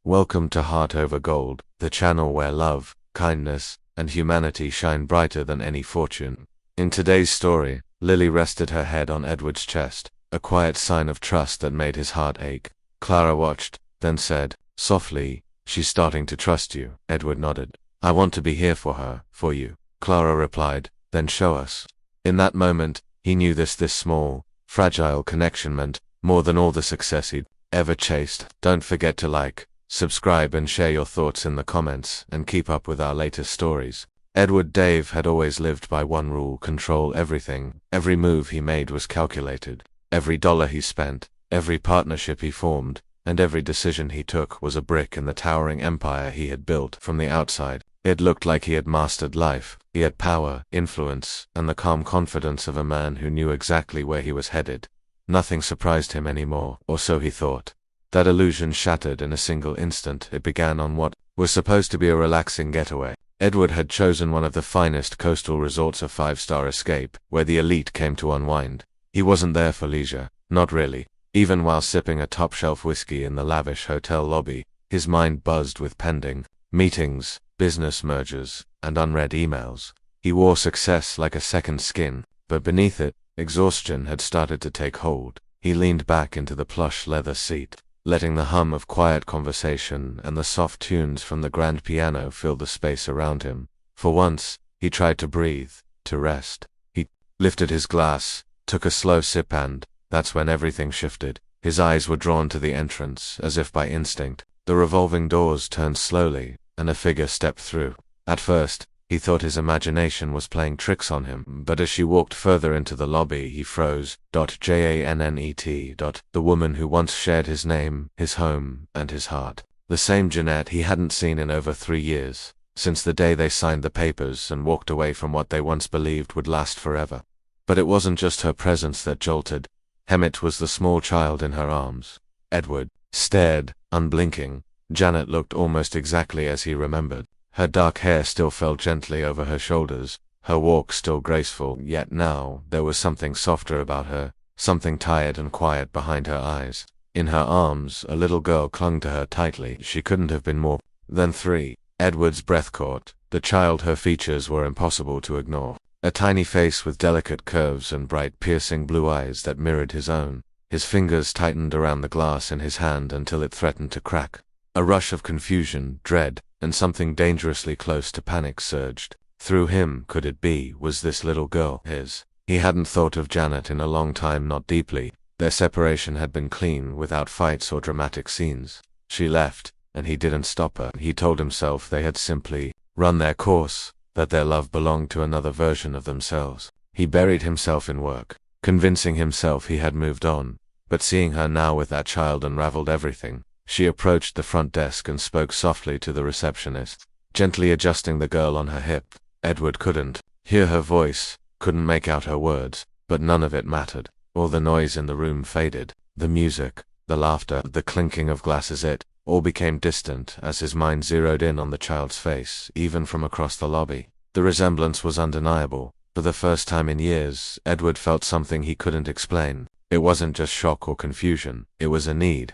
Welcome to Heart Over Gold, the channel where love, kindness, and humanity shine brighter than any fortune. In today's story, Lily rested her head on Edward's chest, a quiet sign of trust that made his heart ache. Clara watched, then said, softly, "She's starting to trust you." Edward nodded. "I want to be here for her, for you." Clara replied, "Then show us." In that moment, he knew this small, fragile connection meant more than all the success he'd ever chased. Don't forget to like, subscribe and share your thoughts in the comments, and keep up with our latest stories. Edward Dave had always lived by one rule: control everything. Every move he made was calculated. Every dollar he spent, every partnership he formed, and every decision he took was a brick in the towering empire he had built from the outside. It looked like he had mastered life. He had power, influence, and the calm confidence of a man who knew exactly where he was headed. Nothing surprised him anymore, or so he thought. That illusion shattered in a single instant. It began on what was supposed to be a relaxing getaway. Edward had chosen one of the finest coastal resorts, a five-star escape, where the elite came to unwind. He wasn't there for leisure, not really. Even while sipping a top-shelf whiskey in the lavish hotel lobby, his mind buzzed with pending meetings, business mergers, and unread emails. He wore success like a second skin, but beneath it, exhaustion had started to take hold. He leaned back into the plush leather seat, letting the hum of quiet conversation and the soft tunes from the grand piano fill the space around him. For once, he tried to breathe, to rest. He lifted his glass, took a slow sip, and that's when everything shifted. His eyes were drawn to the entrance, as if by instinct. The revolving doors turned slowly, and a figure stepped through. At first, he thought his imagination was playing tricks on him, but as she walked further into the lobby, he froze. Jannet, the woman who once shared his name, his home, and his heart. The same Jeanette he hadn't seen in over 3 years, since the day they signed the papers and walked away from what they once believed would last forever. But it wasn't just her presence that jolted. Hemet was the small child in her arms. Edward stared, unblinking. Janet looked almost exactly as he remembered. Her dark hair still fell gently over her shoulders, her walk still graceful, yet now there was something softer about her, something tired and quiet behind her eyes. In her arms, a little girl clung to her tightly. She couldn't have been more than 3. Edward's breath caught. The child, her features were impossible to ignore. A tiny face with delicate curves and bright, piercing blue eyes that mirrored his own. His fingers tightened around the glass in his hand until it threatened to crack. A rush of confusion, dread, and something dangerously close to panic surged through him. Could it be? Was this little girl his? He hadn't thought of Janet in a long time, not deeply. Their separation had been clean, without fights or dramatic scenes. She left, and he didn't stop her. He told himself they had simply run their course, that their love belonged to another version of themselves. He buried himself in work, convincing himself he had moved on. But seeing her now with that child unraveled everything. She approached the front desk and spoke softly to the receptionist, gently adjusting the girl on her hip. Edward couldn't hear her voice, couldn't make out her words, but none of it mattered. All the noise in the room faded. The music, the laughter, the clinking of glasses, it all became distant as his mind zeroed in on the child's face, even from across the lobby. The resemblance was undeniable. For the first time in years, Edward felt something he couldn't explain. It wasn't just shock or confusion, it was a need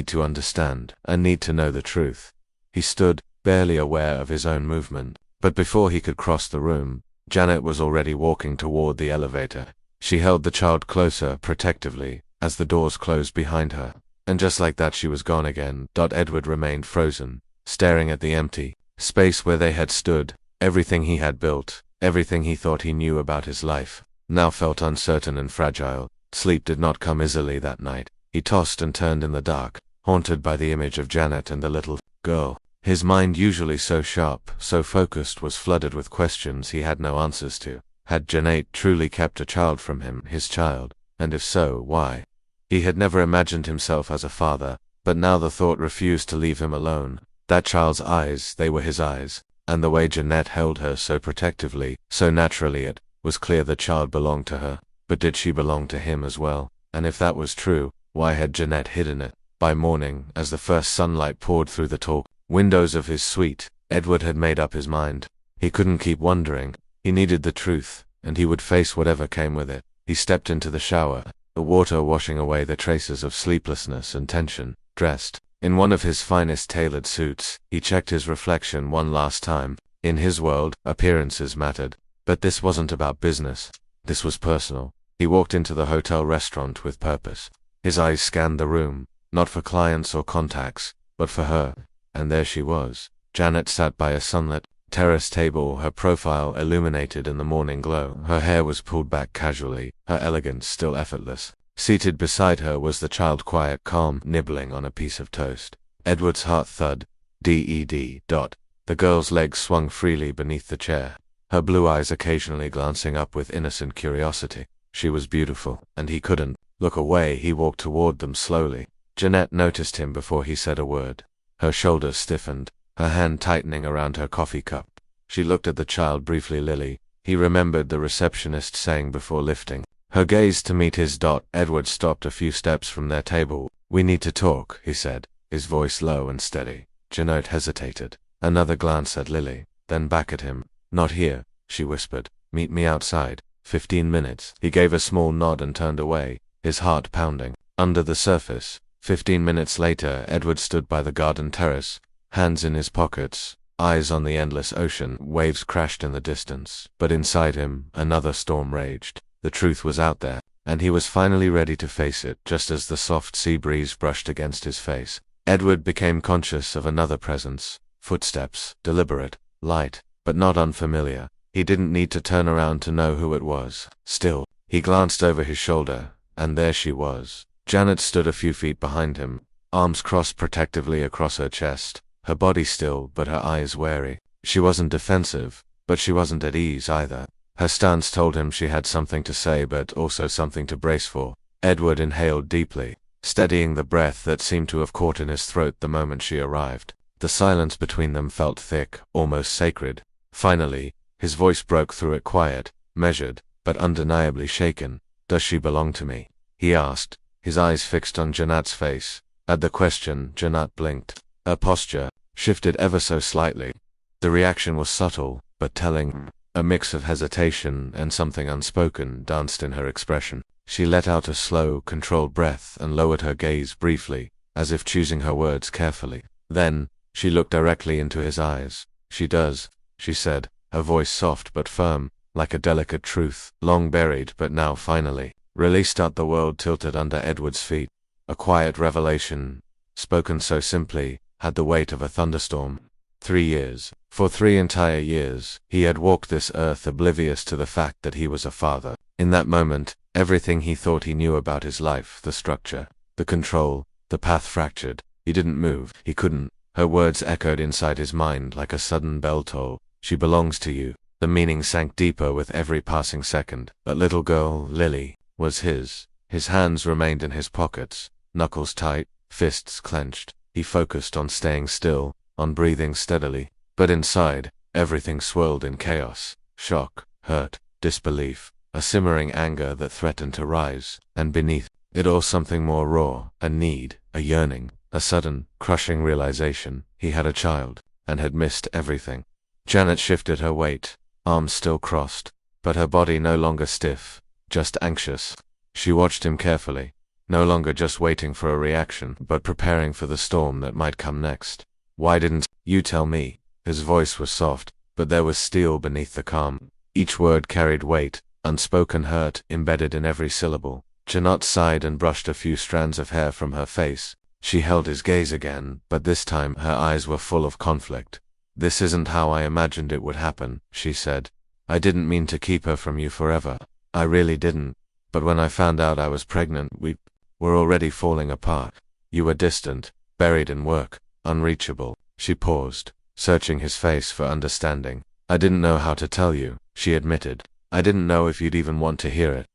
to understand, a need to know the truth. He stood, barely aware of his own movement, but before he could cross the room, Janet was already walking toward the elevator. She held the child closer, protectively, as the doors closed behind her. And just like that she was gone again. Edward remained frozen, staring at the empty space where they had stood. Everything he had built, everything he thought he knew about his life, now felt uncertain and fragile. Sleep did not come easily that night. He tossed and turned in the dark, haunted by the image of Janet and the little girl. His mind, usually so sharp, so focused, was flooded with questions he had no answers to. Had Janet truly kept a child from him, his child? And if so, why? He had never imagined himself as a father, but now the thought refused to leave him alone. That child's eyes, they were his eyes, and the way Janet held her so protectively, so naturally, it was clear the child belonged to her. But did she belong to him as well? And if that was true, why had Janet hidden it? By morning, as the first sunlight poured through the tall windows of his suite, Edward had made up his mind. He couldn't keep wondering. He needed the truth, and he would face whatever came with it. He stepped into the shower, the water washing away the traces of sleeplessness and tension. Dressed In one of his finest tailored suits, he checked his reflection one last time. In his world, appearances mattered. But this wasn't about business. This was personal. He walked into the hotel restaurant with purpose. His eyes scanned the room, not for clients or contacts, but for her. And there she was. Janet sat by a sunlit terrace table, her profile illuminated in the morning glow. Her hair was pulled back casually, her elegance still effortless. Seated beside her was the child, quiet, calm, nibbling on a piece of toast. Edward's heart thud. Dead. The girl's legs swung freely beneath the chair, her blue eyes occasionally glancing up with innocent curiosity. She was beautiful, and he couldn't look away. He walked toward them slowly. Jeanette noticed him before he said a word. Her shoulders stiffened, her hand tightening around her coffee cup. She looked at the child briefly. Lily, he remembered the receptionist saying before lifting her gaze to meet his. Edward stopped a few steps from their table. We need to talk, he said, his voice low and steady. Jeanette hesitated. Another glance at Lily, then back at him. Not here, she whispered. Meet me outside. 15 minutes. He gave a small nod and turned away, his heart pounding. Under the surface, 15 minutes later, Edward stood by the garden terrace, hands in his pockets, eyes on the endless ocean. Waves crashed in the distance, but inside him, another storm raged. The truth was out there, and he was finally ready to face it. Just as the soft sea breeze brushed against his face, Edward became conscious of another presence. Footsteps, deliberate, light, but not unfamiliar. He didn't need to turn around to know who it was. Still, he glanced over his shoulder, and there she was. Janet stood a few feet behind him, arms crossed protectively across her chest, her body still but her eyes wary. She wasn't defensive, but she wasn't at ease either. Her stance told him she had something to say, but also something to brace for. Edward inhaled deeply, steadying the breath that seemed to have caught in his throat the moment she arrived. The silence between them felt thick, almost sacred. Finally, his voice broke through it, quiet, measured, but undeniably shaken. Does she belong to me? He asked, his eyes fixed on Janet's face. At the question, Janet blinked. Her posture shifted ever so slightly. The reaction was subtle, but telling. A mix of hesitation and something unspoken danced in her expression. She let out a slow, controlled breath and lowered her gaze briefly, as if choosing her words carefully. Then, she looked directly into his eyes. She does, she said, her voice soft but firm, like a delicate truth, long buried but now finally released. The world tilted under Edward's feet. A quiet revelation, spoken so simply, had the weight of a thunderstorm. 3 years. For 3 entire years, he had walked this earth oblivious to the fact that he was a father. In that moment, everything he thought he knew about his life, the structure, the control, the path fractured. He didn't move. He couldn't. Her words echoed inside his mind like a sudden bell toll. She belongs to you. The meaning sank deeper with every passing second. That little girl, Lily, was his. His hands remained in his pockets, knuckles tight, fists clenched. He focused on staying still, on breathing steadily. But inside, everything swirled in chaos. Shock, hurt, disbelief, a simmering anger that threatened to rise, and beneath it all something more raw, a need, a yearning, a sudden, crushing realization. He had a child, and had missed everything. Janet shifted her weight, arms still crossed, but her body no longer stiff, just anxious. She watched him carefully, no longer just waiting for a reaction, but preparing for the storm that might come next. Why didn't you tell me? His voice was soft, but there was steel beneath the calm. Each word carried weight, unspoken hurt embedded in every syllable. Janet sighed and brushed a few strands of hair from her face. She held his gaze again, but this time her eyes were full of conflict. This isn't how I imagined it would happen, she said. I didn't mean to keep her from you forever. I really didn't. But when I found out I was pregnant, we were already falling apart. You were distant, buried in work, unreachable. She paused, searching his face for understanding. I didn't know how to tell you, she admitted. I didn't know if you'd even want to hear it.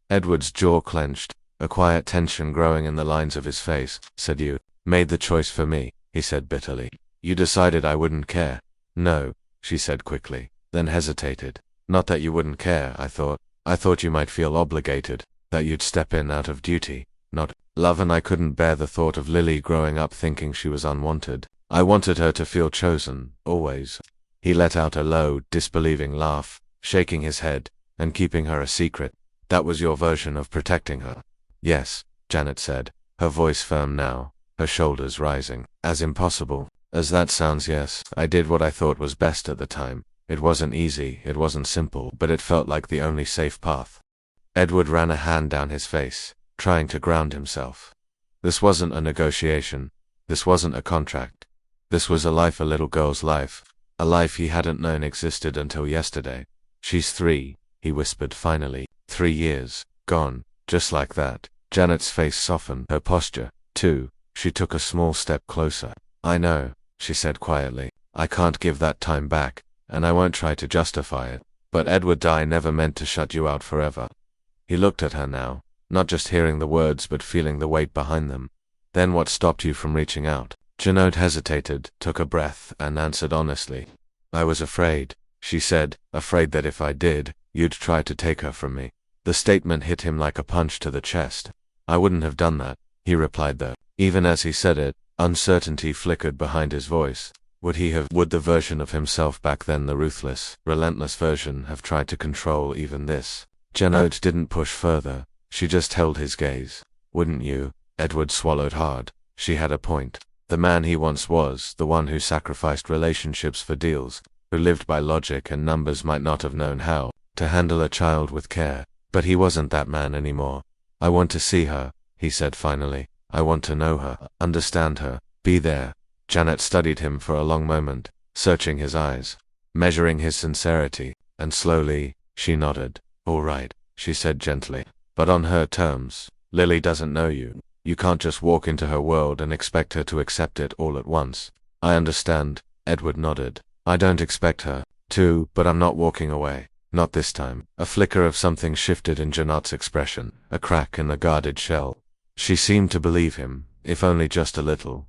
Edward's jaw clenched, a quiet tension growing in the lines of his face. Said you made the choice for me, he said bitterly. You decided I wouldn't care. No, she said quickly, then hesitated. Not that you wouldn't care, I thought you might feel obligated, that you'd step in out of duty, not love. And I couldn't bear the thought of Lily growing up thinking she was unwanted. I wanted her to feel chosen, always. He let out a low, disbelieving laugh, shaking his head, and keeping her a secret. That was your version of protecting her. Yes, Janet said, her voice firm now. her shoulders rising. As impossible as that sounds, yes, I did what I thought was best at the time. It wasn't easy, it wasn't simple, but it felt like the only safe path. Edward ran a hand down his face, trying to ground himself. This wasn't a negotiation. This wasn't a contract. This was a life, a little girl's life. A life he hadn't known existed until yesterday. She's 3, he whispered finally. 3 years, gone, just like that. Janet's face softened, her posture, too. She took a small step closer. I know, she said quietly. I can't give that time back, and I won't try to justify it. But Edward, I never meant to shut you out forever. He looked at her now, not just hearing the words but feeling the weight behind them. Then what stopped you from reaching out? Janet hesitated, took a breath, and answered honestly. I was afraid, she said, afraid that if I did, you'd try to take her from me. The statement hit him like a punch to the chest. I wouldn't have done that, he replied though. Even as he said it, uncertainty flickered behind his voice. Would he have, would the version of himself back then, the ruthless, relentless version, have tried to control even this? Janet didn't push further, she just held his gaze. Wouldn't you? Edward swallowed hard. She had a point. The man he once was, the one who sacrificed relationships for deals, who lived by logic and numbers, might not have known how to handle a child with care. But he wasn't that man anymore. I want to see her, he said finally. I want to know her, understand her, be there. Janet studied him for a long moment, searching his eyes, measuring his sincerity, and slowly, she nodded. All right, she said gently, but on her terms. Lily doesn't know you. You can't just walk into her world and expect her to accept it all at once. I understand, Edward nodded. I don't expect her to, but I'm not walking away. Not this time. A flicker of something shifted in Janet's expression, a crack in the guarded shell. She seemed to believe him, if only just a little.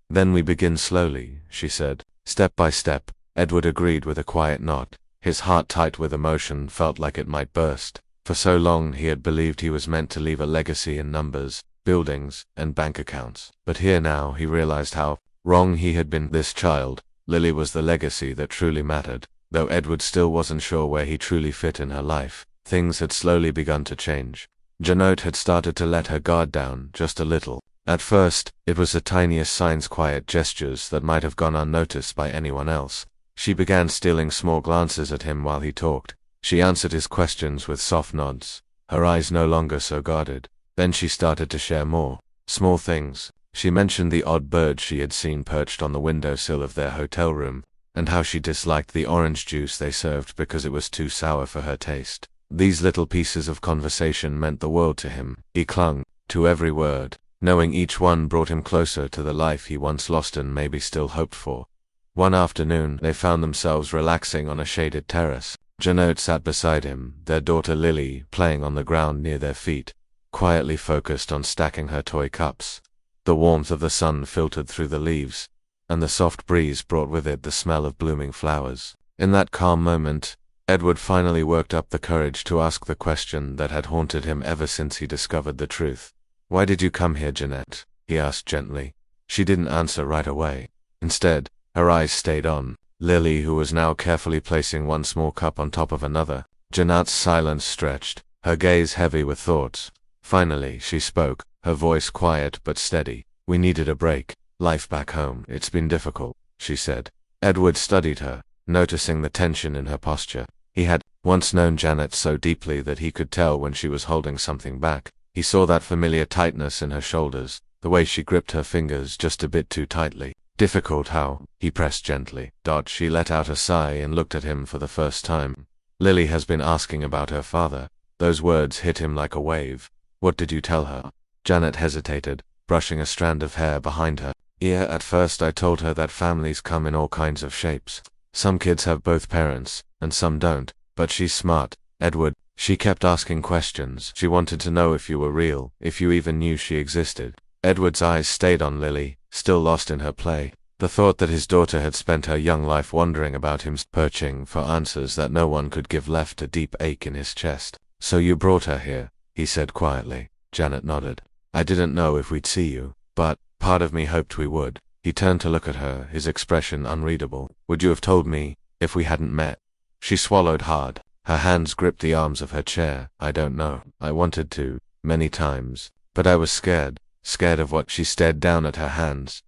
Then we begin slowly, she said. Step by step. Edward agreed with a quiet nod. His heart, tight with emotion, felt like it might burst. For so long he had believed he was meant to leave a legacy in numbers, buildings, and bank accounts. But here now he realized how wrong he had been. This child, Lily, was the legacy that truly mattered. Though Edward still wasn't sure where he truly fit in her life, things had slowly begun to change. Janet had started to let her guard down, just a little. At first, it was the tiniest signs, quiet gestures that might have gone unnoticed by anyone else. She began stealing small glances at him while he talked. She answered his questions with soft nods, her eyes no longer so guarded. Then she started to share more. Small things. She mentioned the odd bird she had seen perched on the windowsill of their hotel room, and how she disliked the orange juice they served because it was too sour for her taste. These little pieces of conversation meant the world to him. He clung to every word, knowing each one brought him closer to the life he once lost and maybe still hoped for. One afternoon, they found themselves relaxing on a shaded terrace. Janet sat beside him, their daughter Lily playing on the ground near their feet, quietly focused on stacking her toy cups. The warmth of the sun filtered through the leaves, and the soft breeze brought with it the smell of blooming flowers. In that calm moment, Edward finally worked up the courage to ask the question that had haunted him ever since he discovered the truth. Why did you come here, Janet? He asked gently. She didn't answer right away. Instead, her eyes stayed on Lily, who was now carefully placing one small cup on top of another. Janet's silence stretched, her gaze heavy with thoughts. Finally, she spoke, her voice quiet but steady. We needed a break. Life back home, it's been difficult, she said. Edward studied her, noticing the tension in her posture. He had once known Janet so deeply that he could tell when she was holding something back. He saw that familiar tightness in her shoulders, the way she gripped her fingers just a bit too tightly. Difficult how? He pressed gently. She let out a sigh and looked at him for the first time. Lily has been asking about her father. Those words hit him like a wave. What did you tell her? Janet hesitated, brushing a strand of hair behind her. Yeah, at first I told her that families come in all kinds of shapes. Some kids have both parents, and some don't. But she's smart, Edward. She kept asking questions. She wanted to know if you were real, if you even knew she existed. Edward's eyes stayed on Lily, still lost in her play. The thought that his daughter had spent her young life wondering about him, searching for answers that no one could give, left a deep ache in his chest. So you brought her here, he said quietly. Janet nodded. I didn't know if we'd see you, but part of me hoped we would. He turned to look at her, his expression unreadable. Would you have told me if we hadn't met? She swallowed hard. Her hands gripped the arms of her chair. I don't know. I wanted to, many times, but I was scared. scared of what? She stared down at her hands.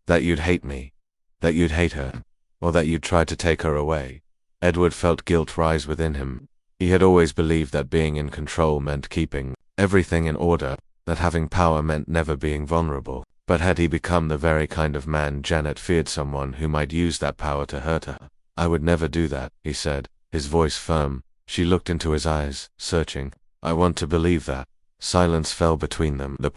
That you'd hate me. That you'd hate her. Or that you'd try to take her away. Edward felt guilt rise within him. He had always believed that being in control meant keeping everything in order, that having power meant never being vulnerable. But had he become the very kind of man Janet feared, someone who might use that power to hurt her? I would never do that, he said, his voice firm. She looked into his eyes, searching. I want to believe that. Silence fell between them, the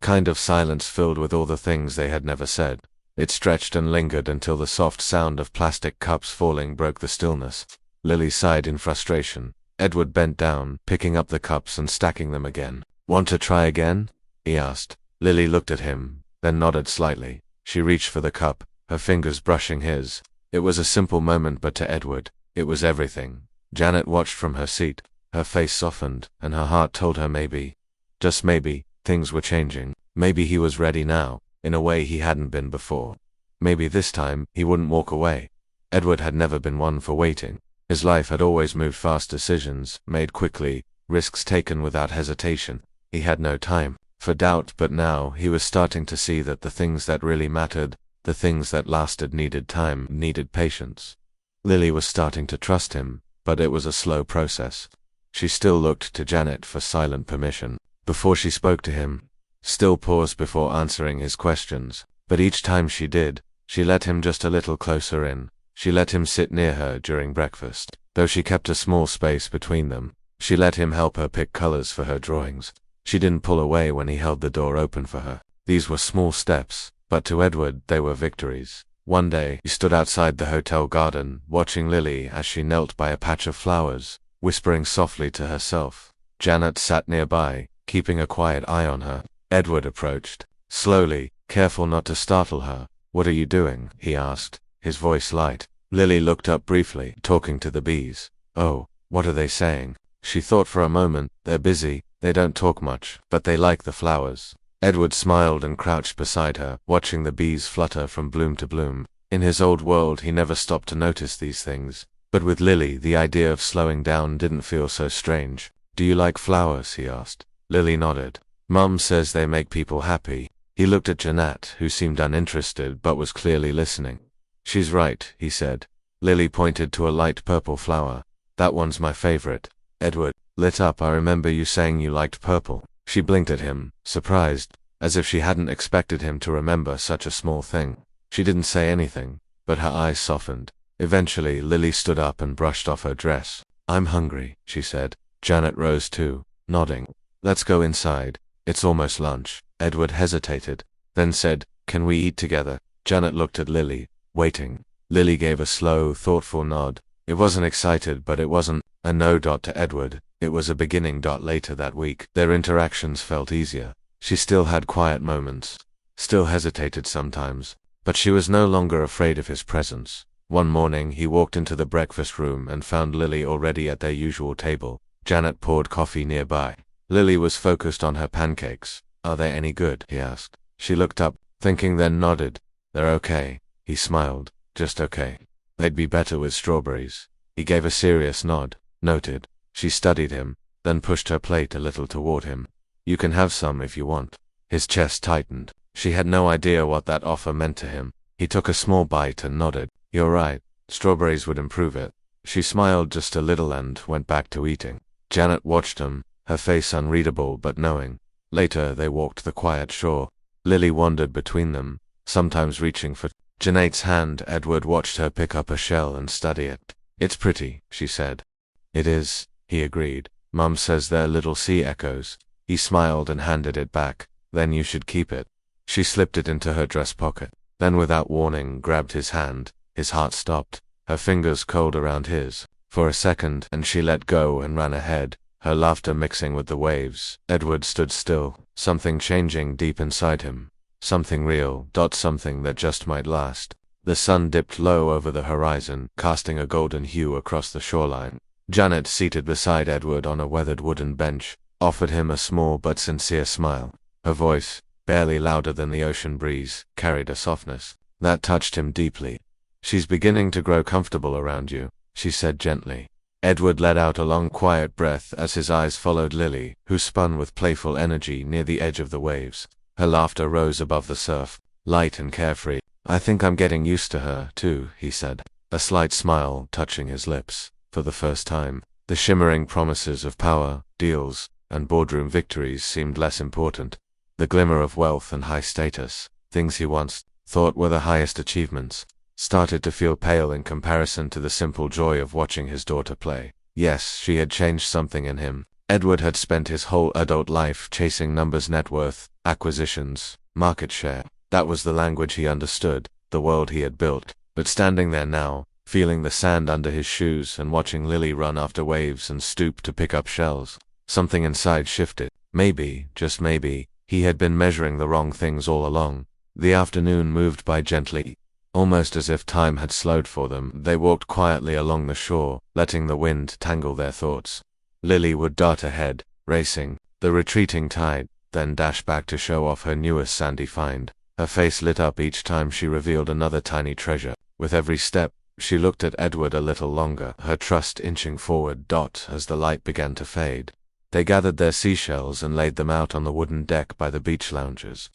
kind of silence filled with all the things they had never said. It stretched and lingered until the soft sound of plastic cups falling broke the stillness. Lily sighed in frustration. Edward bent down, picking up the cups and stacking them again. Want to try again? He asked. Lily looked at him, then nodded slightly. She reached for the cup, her fingers brushing his. It was a simple moment, but to Edward, it was everything. Janet watched from her seat. Her face softened, and her heart told her maybe, just maybe, things were changing. Maybe he was ready now, in a way he hadn't been before. Maybe this time, he wouldn't walk away. Edward had never been one for waiting. His life had always moved fast, decisions made quickly, risks taken without hesitation. He had no time for doubt, but now he was starting to see that the things that really mattered, the things that lasted, needed time, needed patience. Lily was starting to trust him, but it was a slow process. She still looked to Janet for silent permission before she spoke to him, still paused before answering his questions, but each time she did, she let him just a little closer in. She let him sit near her during breakfast, though she kept a small space between them. She let him help her pick colors for her drawings. She didn't pull away when he held the door open for her. These were small steps, but to Edward they were victories. One day, he stood outside the hotel garden, watching Lily as she knelt by a patch of flowers, whispering softly to herself. Janet sat nearby, keeping a quiet eye on her. Edward approached, slowly, careful not to startle her. What are you doing? He asked, his voice light. Lily looked up briefly, talking to the bees. Oh, what are they saying? She thought for a moment. They're busy, they don't talk much, but they like the flowers. Edward smiled and crouched beside her, watching the bees flutter from bloom to bloom. In his old world he never stopped to notice these things, but with Lily the idea of slowing down didn't feel so strange. Do you like flowers? He asked. Lily nodded. Mum says they make people happy. He looked at Janet, who seemed uninterested but was clearly listening. She's right, he said. Lily pointed to a light purple flower. That one's my favorite. Edward lit up. I remember you saying you liked purple. She blinked at him, surprised, as if she hadn't expected him to remember such a small thing. She didn't say anything, but her eyes softened. Eventually, Lily stood up and brushed off her dress. I'm hungry, she said. Janet rose too, nodding. Let's go inside. It's almost lunch. Edward hesitated, then said, Can we eat together? Janet looked at Lily, waiting. Lily gave a slow, thoughtful nod. It wasn't excited, but it wasn't a no. To Edward, it was a beginning. Later that week, their interactions felt easier. She still had quiet moments, still hesitated sometimes, but she was no longer afraid of his presence. One morning he walked into the breakfast room and found Lily already at their usual table. Janet poured coffee nearby. Lily was focused on her pancakes. Are they any good? He asked. She looked up, thinking, then nodded. They're okay. He smiled. Just okay. They'd be better with strawberries. He gave a serious nod. Noted. She studied him, then pushed her plate a little toward him. You can have some if you want. His chest tightened. She had no idea what that offer meant to him. He took a small bite and nodded. You're right. Strawberries would improve it. She smiled just a little and went back to eating. Janet watched him, her face unreadable but knowing. Later they walked the quiet shore. Lily wandered between them, sometimes reaching for Janet's hand. Edward watched her pick up a shell and study it. It's pretty, she said. It is, he agreed. Mum says they're little sea echoes. He smiled and handed it back. Then you should keep it. She slipped it into her dress pocket, then without warning grabbed his hand. His heart stopped, her fingers cold around his. For a second, and she let go and ran ahead, her laughter mixing with the waves. Edward stood still, something changing deep inside him. Something real. Something that just might last. The sun dipped low over the horizon, casting a golden hue across the shoreline. Janet, seated beside Edward on a weathered wooden bench, offered him a small but sincere smile. Her voice, barely louder than the ocean breeze, carried a softness that touched him deeply. She's beginning to grow comfortable around you, she said gently. Edward let out a long quiet breath as his eyes followed Lily, who spun with playful energy near the edge of the waves. Her laughter rose above the surf, light and carefree. I think I'm getting used to her, too, he said, a slight smile touching his lips. For the first time, the shimmering promises of power, deals, and boardroom victories seemed less important. The glimmer of wealth and high status, things he once thought were the highest achievements, started to feel pale in comparison to the simple joy of watching his daughter play. Yes, she had changed something in him. Edward had spent his whole adult life chasing numbers, net worth, acquisitions, market share. That was the language he understood, the world he had built. But standing there now, feeling the sand under his shoes and watching Lily run after waves and stoop to pick up shells, something inside shifted. Maybe, just maybe, he had been measuring the wrong things all along. The afternoon moved by gently. Almost as if time had slowed for them, they walked quietly along the shore, letting the wind tangle their thoughts. Lily would dart ahead, racing the retreating tide, then dash back to show off her newest sandy find. Her face lit up each time she revealed another tiny treasure. With every step, she looked at Edward a little longer, her trust inching forward. As the light began to fade, they gathered their seashells and laid them out on the wooden deck by the beach loungers.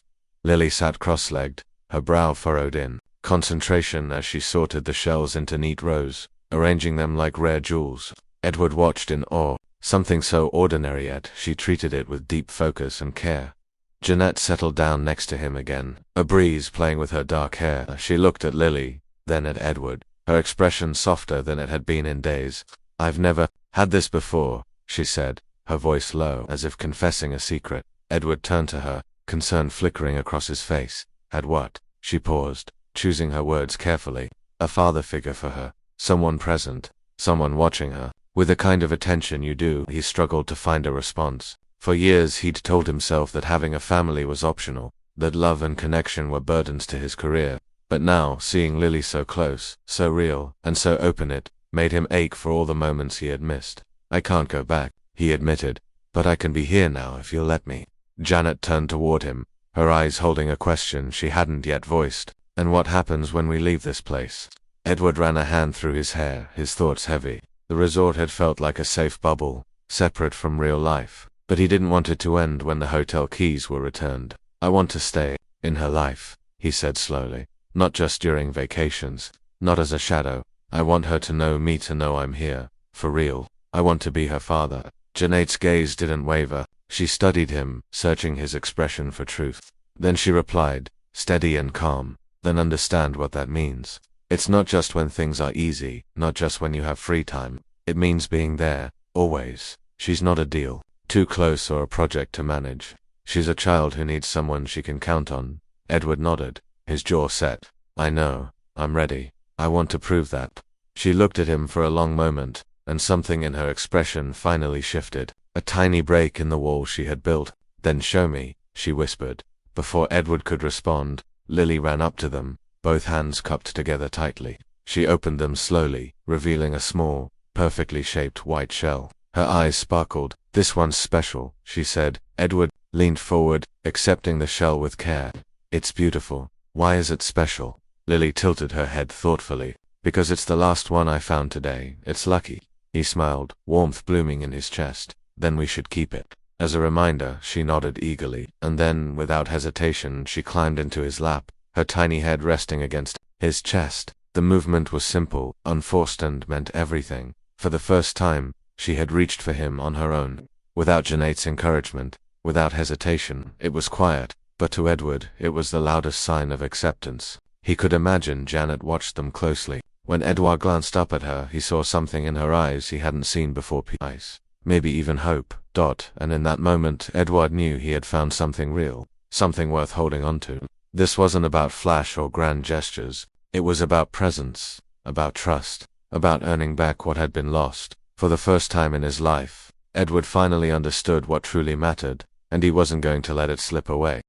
Lily sat cross-legged, her brow furrowed in concentration as she sorted the shells into neat rows, arranging them like rare jewels. Edward watched in awe. Something so ordinary, yet she treated it with deep focus and care. Jeanette settled down next to him again, a breeze playing with her dark hair. She looked at Lily, then at Edward, her expression softer than it had been in days. I've never had this before, she said, her voice low, as if confessing a secret. Edward turned to her, concern flickering across his face. Had what? She paused, choosing her words carefully. A father figure for her, someone present, someone watching her, with the kind of attention you do. He struggled to find a response. For years he'd told himself that having a family was optional, that love and connection were burdens to his career. But now, seeing Lily so close, so real, and so open, it made him ache for all the moments he had missed. I can't go back, he admitted, but I can be here now if you'll let me. Janet turned toward him, her eyes holding a question she hadn't yet voiced. And what happens when we leave this place? Edward ran a hand through his hair, his thoughts heavy. The resort had felt like a safe bubble, separate from real life. But he didn't want it to end when the hotel keys were returned. I want to stay in her life, he said slowly. Not just during vacations, not as a shadow. I want her to know me, to know I'm here, for real. I want to be her father. Janet's gaze didn't waver. She studied him, searching his expression for truth. Then she replied, steady and calm. Then understand what that means. It's not just when things are easy, not just when you have free time. It means being there, always. She's not a deal, too close, or a project to manage. She's a child who needs someone she can count on. Edward nodded, his jaw set. I know, I'm ready. I want to prove that. She looked at him for a long moment, and something in her expression finally shifted. A tiny break in the wall she had built. Then show me, she whispered. Before Edward could respond, Lily ran up to them, both hands cupped together tightly. She opened them slowly, revealing a small, perfectly shaped white shell. Her eyes sparkled. This one's special, she said. Edward leaned forward, accepting the shell with care. It's beautiful. Why is it special? Lily tilted her head thoughtfully. Because it's the last one I found today. It's lucky. He smiled, warmth blooming in his chest. Then we should keep it. As a reminder, she nodded eagerly, and then, without hesitation, she climbed into his lap, her tiny head resting against his chest. The movement was simple, unforced, and meant everything. For the first time, she had reached for him on her own, without Janet's encouragement, without hesitation. It was quiet, but to Edward, it was the loudest sign of acceptance. He could imagine Janet watched them closely. When Edward glanced up at her, he saw something in her eyes he hadn't seen before. Peace. Maybe even hope. And in that moment, Edward knew he had found something real, something worth holding on to. This wasn't about flash or grand gestures. It was about presence, about trust, about earning back what had been lost. For the first time in his life, Edward finally understood what truly mattered, and he wasn't going to let it slip away.